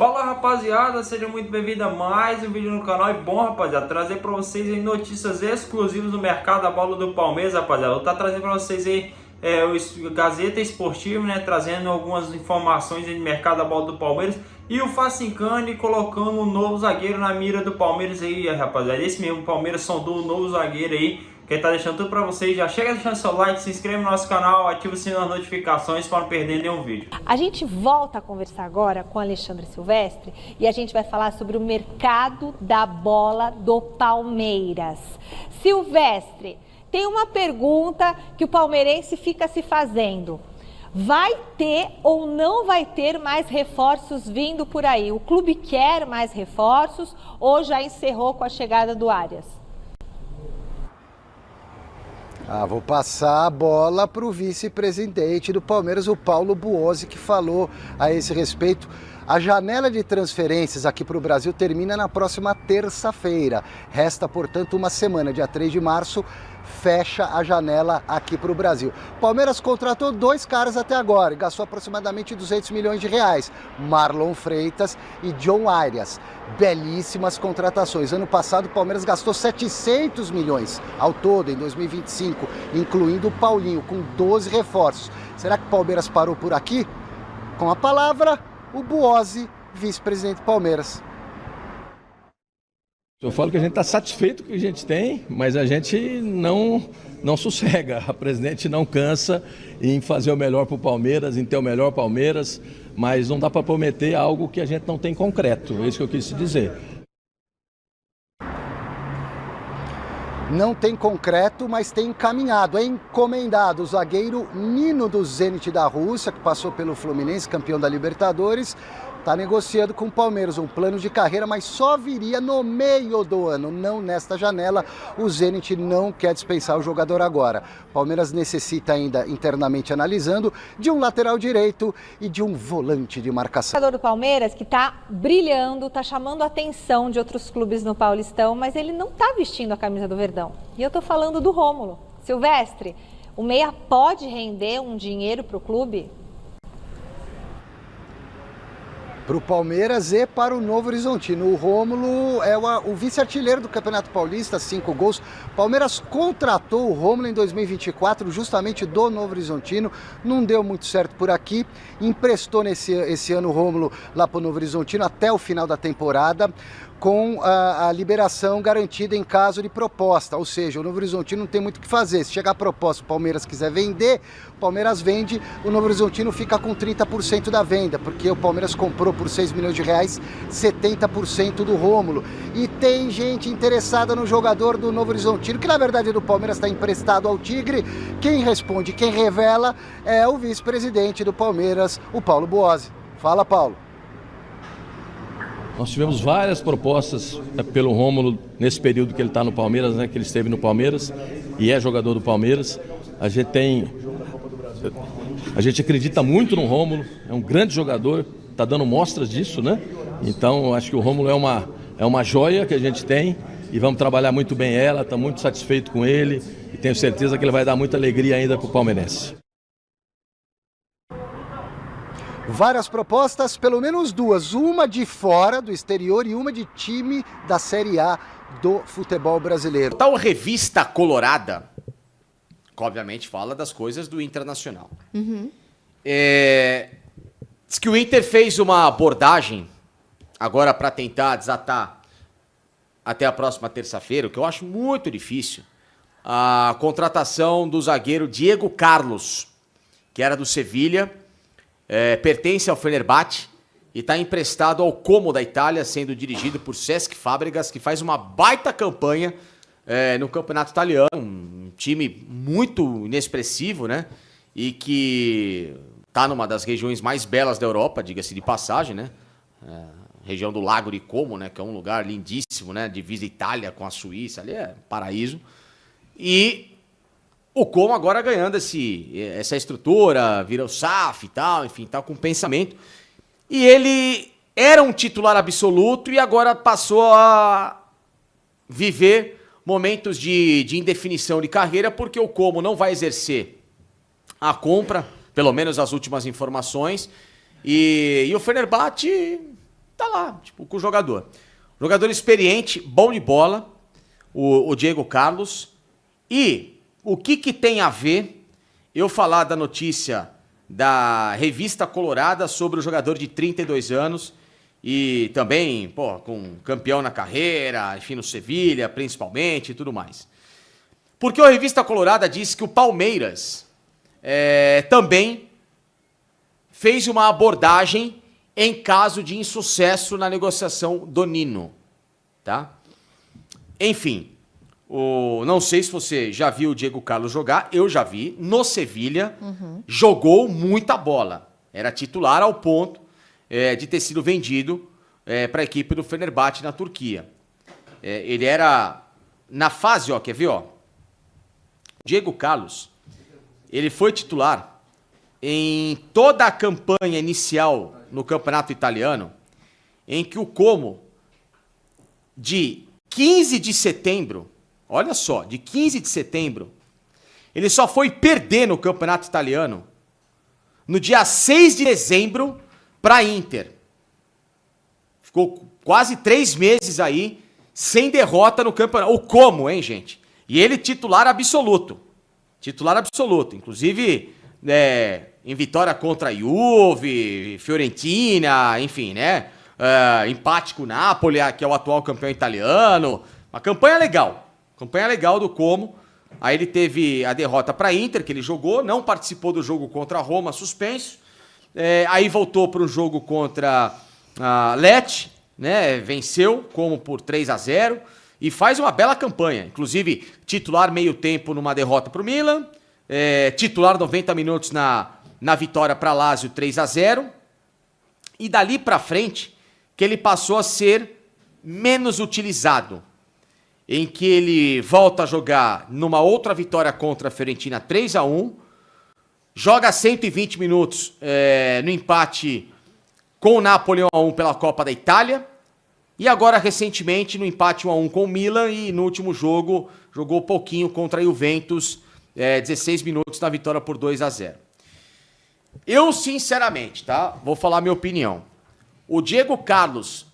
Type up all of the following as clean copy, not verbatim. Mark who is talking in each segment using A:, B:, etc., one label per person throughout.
A: Fala rapaziada, seja muito bem-vindo a mais um vídeo no canal. E bom rapaziada, trazer para vocês aí notícias exclusivas do mercado da bola do Palmeiras, rapaziada. Eu vou estar trazendo para vocês aí o Gazeta Esportiva, né, trazendo algumas informações aí do mercado da bola do Palmeiras. E o Facincani colocando um novo zagueiro na mira do Palmeiras aí, rapaziada. Esse mesmo, o Palmeiras sondou um novo zagueiro aí. Quem tá deixando tudo pra vocês, já chega deixando seu like, se inscreve no nosso canal, ativa o sininho das notificações para não perder nenhum vídeo.
B: A gente volta a conversar agora com Alexandre Silvestre e a gente vai falar sobre o mercado da bola do Palmeiras. Silvestre, tem uma pergunta que o palmeirense fica se fazendo. Vai ter ou não vai ter mais reforços vindo por aí? O clube quer mais reforços ou já encerrou com a chegada do Arias?
C: Vou passar a bola para o vice-presidente do Palmeiras, o Paulo Buozzi, que falou a esse respeito. A janela de transferências aqui para o Brasil termina na próxima terça-feira. Resta, portanto, uma semana, dia 3 de março, fecha a janela aqui para o Brasil. Palmeiras contratou 2 caras até agora e gastou aproximadamente 200 milhões de reais. Marlon Freitas e John Arias. Belíssimas contratações. Ano passado o Palmeiras gastou 700 milhões ao todo em 2025, incluindo o Paulinho, com 12 reforços. Será que o Palmeiras parou por aqui? Com a palavra, o Buozzi, vice-presidente do Palmeiras.
D: Eu falo que a gente está satisfeito com o que a gente tem, mas a gente não sossega. A presidente não cansa em fazer o melhor para o Palmeiras, em ter o melhor Palmeiras, mas não dá para prometer algo que a gente não tem concreto. É isso que eu quis dizer.
C: Não tem concreto, mas tem encaminhado, é encomendado. O zagueiro Nino do Zenit da Rússia, que passou pelo Fluminense, campeão da Libertadores, está negociando com o Palmeiras um plano de carreira, mas só viria no meio do ano, não nesta janela. O Zenit não quer dispensar o jogador agora. O Palmeiras necessita ainda, internamente analisando, de um lateral direito e de um volante de marcação.
B: O jogador do Palmeiras que está brilhando, está chamando a atenção de outros clubes no Paulistão, mas ele não está vestindo a camisa do Verdão. E eu estou falando do Rômulo. Silvestre, o meia pode render um dinheiro para o clube?
C: Para o Palmeiras e para o Novo Horizontino. O Rômulo é o vice-artilheiro do Campeonato Paulista, 5 gols. O Palmeiras contratou o Rômulo em 2024, justamente do Novo Horizontino. Não deu muito certo por aqui. Emprestou esse ano o Rômulo lá para o Novo Horizontino até o final da temporada, com a liberação garantida em caso de proposta. Ou seja, o Novo Horizontino não tem muito o que fazer. Se chegar a proposta, o Palmeiras quiser vender, o Palmeiras vende, o Novo Horizontino fica com 30% da venda, porque o Palmeiras comprou por 6 milhões de reais 70% do Rômulo. E tem gente interessada no jogador do Novo Horizontino, que na verdade do Palmeiras está emprestado ao Tigre. Quem responde, quem revela é o vice-presidente do Palmeiras, o Paulo Buozzi. Fala, Paulo.
D: Nós tivemos várias propostas pelo Rômulo nesse período que ele está no Palmeiras, né, que ele esteve no Palmeiras e é jogador do Palmeiras. A gente acredita muito no Rômulo, é um grande jogador, está dando mostras disso, né? Então acho que o Rômulo é uma joia que a gente tem e vamos trabalhar muito bem ela, estou muito satisfeito com ele e tenho certeza que ele vai dar muita alegria ainda para o palmeirense.
C: Várias propostas, pelo menos 2, uma de fora do exterior e uma de time da Série A do futebol brasileiro.
E: Tal revista colorada, que obviamente fala das coisas do Internacional. Diz que o Inter fez uma abordagem agora para tentar desatar até a próxima terça-feira, o que eu acho muito difícil, a contratação do zagueiro Diego Carlos, que era do Sevilha. Pertence ao Fenerbahçe e está emprestado ao Como da Itália, sendo dirigido por Cesc Fábregas, que faz uma baita campanha no campeonato italiano, um time muito inexpressivo, né? E que está numa das regiões mais belas da Europa, diga-se de passagem, né? Região do Lago de Como, né? Que é um lugar lindíssimo, né? Divisa Itália com a Suíça, ali é paraíso. E o Como agora ganhando essa estrutura, vira o SAF e tal, enfim, tá com pensamento. E ele era um titular absoluto e agora passou a viver momentos de indefinição de carreira, porque o Como não vai exercer a compra, pelo menos as últimas informações, e o Fenerbahçe tá lá, tipo, com o jogador. Jogador experiente, bom de bola, o Diego Carlos. E o que tem a ver eu falar da notícia da Revista Colorada sobre o jogador de 32 anos e também, pô, com campeão na carreira, enfim, no Sevilha, principalmente, e tudo mais. Porque a Revista Colorada disse que o Palmeiras também fez uma abordagem em caso de insucesso na negociação do Nino, tá? Enfim, não sei se você já viu o Diego Carlos jogar, eu já vi, no Sevilha, jogou muita bola, era titular ao ponto de ter sido vendido para a equipe do Fenerbahçe na Turquia. Ele era, na fase, ó, quer ver, ó? Diego Carlos, ele foi titular em toda a campanha inicial no campeonato italiano, em que o Como, de 15 de setembro, olha só, de 15 de setembro, ele só foi perder no campeonato italiano no dia 6 de dezembro para a Inter. Ficou quase 3 meses aí sem derrota no campeonato. O Como, hein, gente? E ele titular absoluto. Titular absoluto. Inclusive, em vitória contra a Juve, Fiorentina, enfim, né? Empate com o Napoli, que é o atual campeão italiano. Uma campanha legal. Campanha legal do Como. Aí ele teve a derrota para a Inter, que ele jogou, não participou do jogo contra a Roma, suspenso. Aí voltou para um jogo contra a Lecce, né? Venceu, Como por 3-0. E faz uma bela campanha. Inclusive, titular meio tempo numa derrota para o Milan. Titular 90 minutos na vitória para Lazio 3-0. E dali para frente, que ele passou a ser menos utilizado. Em que ele volta a jogar numa outra vitória contra a Fiorentina 3-1. Joga 120 minutos no empate com o Napoli 1-1 pela Copa da Itália. E agora, recentemente, no empate 1-1 com o Milan. E no último jogo, jogou pouquinho contra a Juventus. 16 minutos na vitória por 2-0. Eu, sinceramente, tá? Vou falar minha opinião. O Diego Carlos,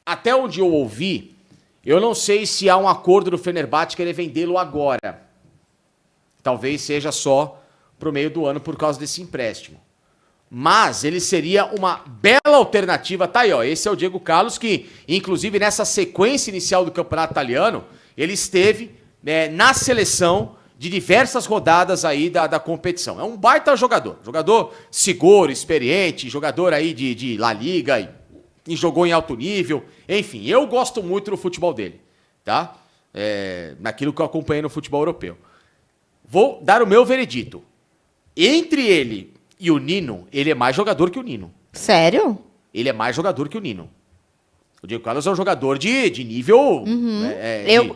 E: até onde eu ouvi, eu não sei se há um acordo do Fenerbahçe querer vendê-lo agora. Talvez seja só pro meio do ano por causa desse empréstimo. Mas ele seria uma bela alternativa. Tá aí, ó. Esse é o Diego Carlos que, inclusive, nessa sequência inicial do campeonato italiano, ele esteve na seleção de diversas rodadas aí da competição. É um baita jogador. Jogador seguro, experiente, jogador aí de La Liga e jogou em alto nível. Enfim, eu gosto muito do futebol dele, tá? Naquilo que eu acompanhei no futebol europeu. Vou dar o meu veredito. Entre ele e o Nino, ele é mais jogador que o Nino.
F: Sério?
E: Ele é mais jogador que o Nino. O Diego Carlos é um jogador de nível...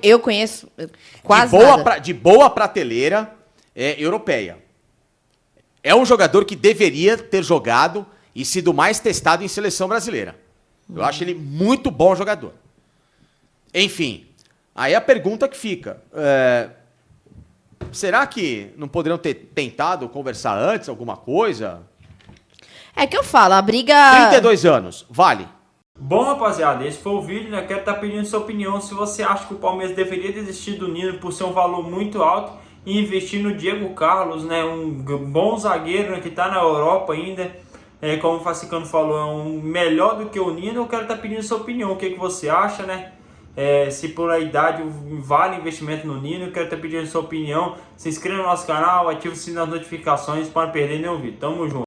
F: Eu conheço quase nada.
E: De boa prateleira europeia. É um jogador que deveria ter jogado e sido mais testado em seleção brasileira. Eu acho ele muito bom jogador. Enfim, aí a pergunta que fica... será que não poderiam ter tentado conversar antes, alguma coisa?
F: É que eu falo, a briga...
E: 32 anos, vale.
A: Bom, rapaziada, esse foi o vídeo, né? Quero estar pedindo sua opinião. Se você acha que o Palmeiras deveria desistir do Nino por ser um valor muito alto e investir no Diego Carlos, né? Um bom zagueiro, né? Que está na Europa ainda. Como o Facicano falou, é um melhor do que o Nino. Eu quero estar pedindo sua opinião. O que você acha, né? Se por a idade vale investimento no Nino. Eu quero estar pedindo sua opinião. Se inscreva no nosso canal, ative o sininho das notificações para não perder nenhum vídeo. Tamo junto.